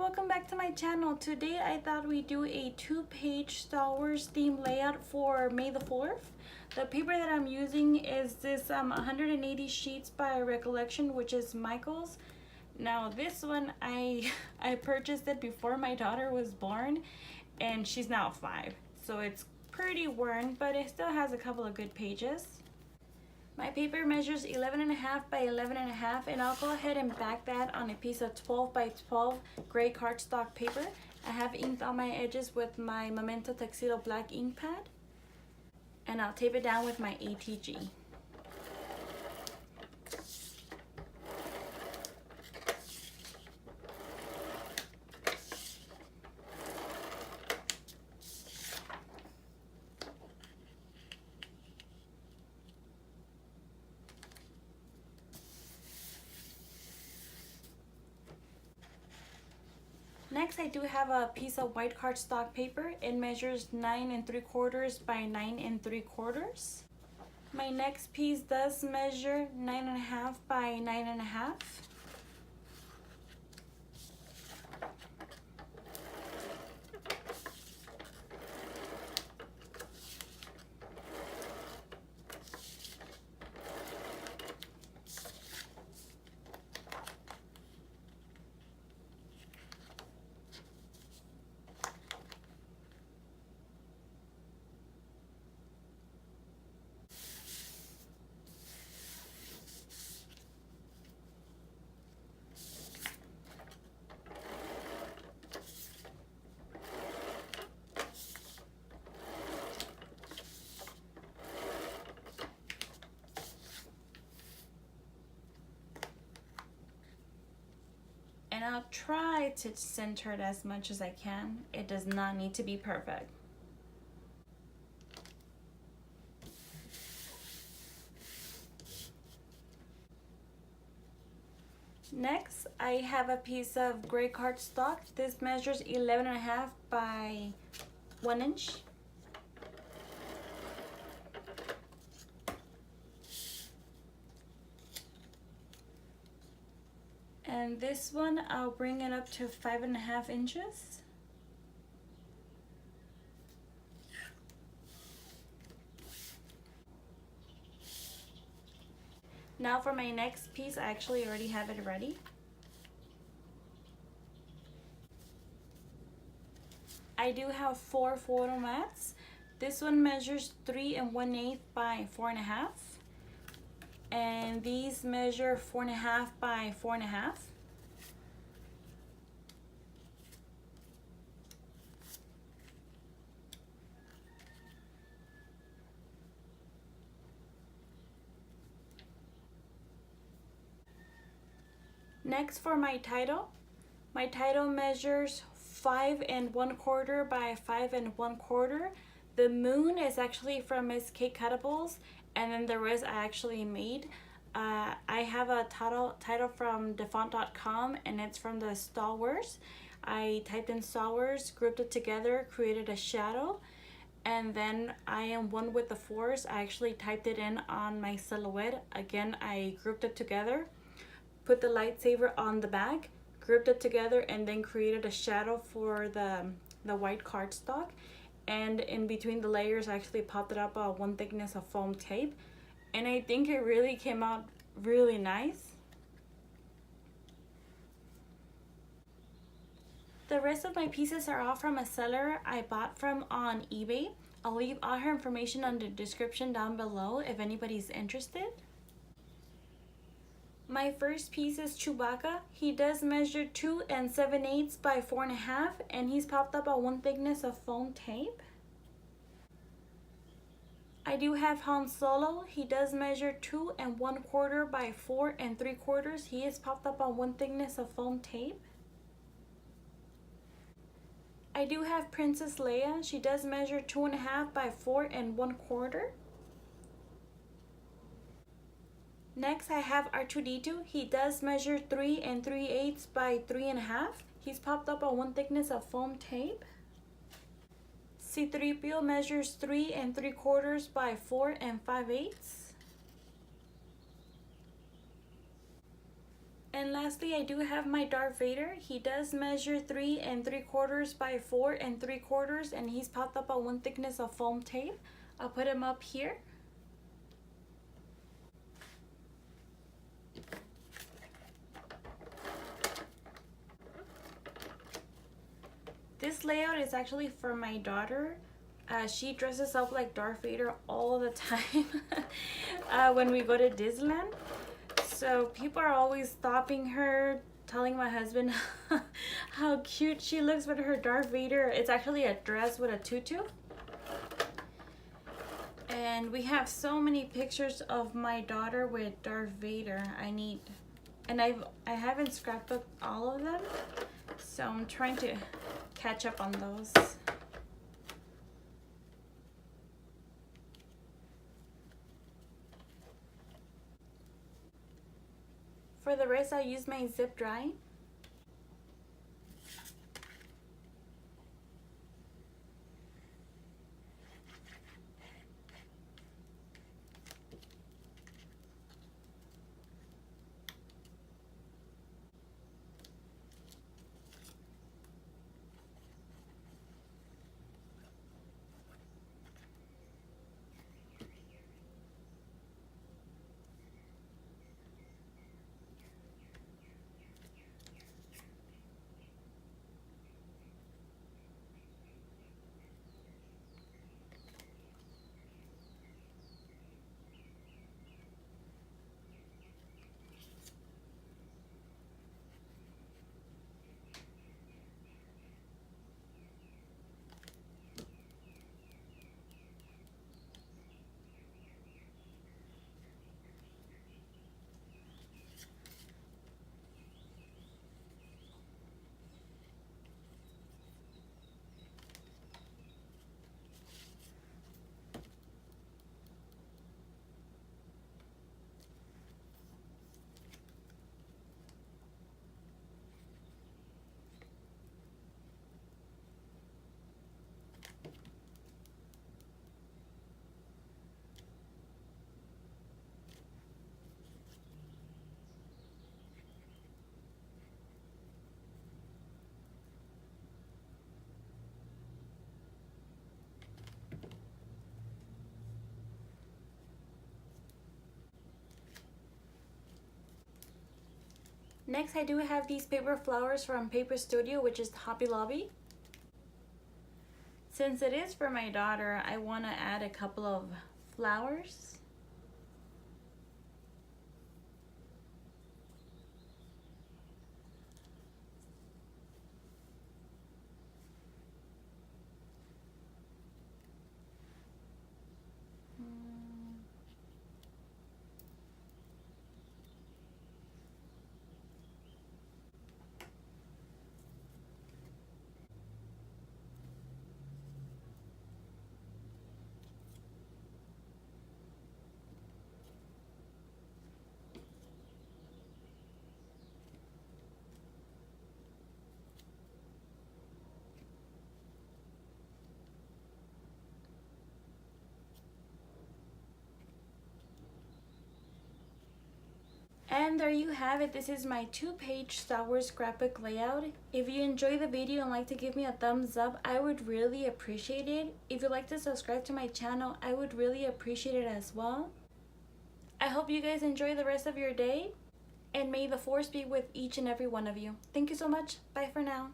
welcome back to my channel. Today I thought we'd do a 2-page Star Wars theme layout for May the 4th. The paper that I'm using is this 180 sheets by Recollection, which is Michael's. Now this one I purchased it before my daughter was born, and she's now 5, so it's pretty worn, but it still has a couple of good pages. My paper measures 11.5 by 11.5, and I'll go ahead and back that on a piece of 12 by 12 gray cardstock paper. I have inked on my edges with my Memento Tuxedo black ink pad, and I'll tape it down with my ATG. Next, I do have a piece of white cardstock paper. It measures 9 3/4 by 9 3/4. My next piece does measure 9.5 by 9.5. And I'll try to center it as much as I can. It does not need to be perfect. Next, I have a piece of gray cardstock. This measures 11.5 by 1 inch. And this one, I'll bring it up to 5.5 inches. Now for my next piece, I actually already have it ready. I do have 4 photo mats. This one measures 3 1/8 by 4.5. And these measure 4.5 by 4.5. Next, for my title measures 5 1/4 by 5 1/4. The moon is actually from Miss Kate Cutables, and then the rest I actually made. I have a title from defont.com, and it's from the Star Wars. I typed in Star Wars, grouped it together, created a shadow, and then I am one with the Force. I actually typed it in on my silhouette. Again, I grouped it together, put the lightsaber on the back, grouped it together, and then created a shadow for the white cardstock. And in between the layers, I actually popped it up 1 thickness of foam tape, and I think it really came out really nice. The rest of my pieces are all from a seller I bought from on eBay. I'll leave all her information in the description down below if anybody's interested. My first piece is Chewbacca. He does measure 2 7/8 by 4.5, and he's popped up 1 thickness of foam tape. I do have Han Solo. He does measure 2 1/4 by 4 3/4. He is popped up 1 thickness of foam tape. I do have Princess Leia. She does measure 2.5 by 4 1/4. Next, I have R2-D2. He does measure 3 3/8 by 3.5. He's popped up 1 thickness of foam tape. C-3PO measures 3 3/4 by 4 5/8. And lastly, I do have my Darth Vader. He does measure 3 3/4 by 4 3/4, and he's popped up on one thickness of foam tape. I'll put him up here. This layout is actually for my daughter. She dresses up like Darth Vader all the time when we go to Disneyland. So people are always stopping her, telling my husband how cute she looks with her Darth Vader. It's actually a dress with a tutu. And we have so many pictures of my daughter with Darth Vader. I haven't scrapbooked all of them, so I'm trying to catch up on those. For the rest, I'll use my zip dry. Next, I do have these paper flowers from Paper Studio, which is Hobby Lobby. Since it is for my daughter, I want to add a couple of flowers. And there you have it. This is my 2-page Star Wars scrapbook layout. If you enjoyed the video and like to give me a thumbs up, I would really appreciate it. If you'd like to subscribe to my channel, I would really appreciate it as well. I hope you guys enjoy the rest of your day, and may the Force be with each and every one of you. Thank you so much. Bye for now.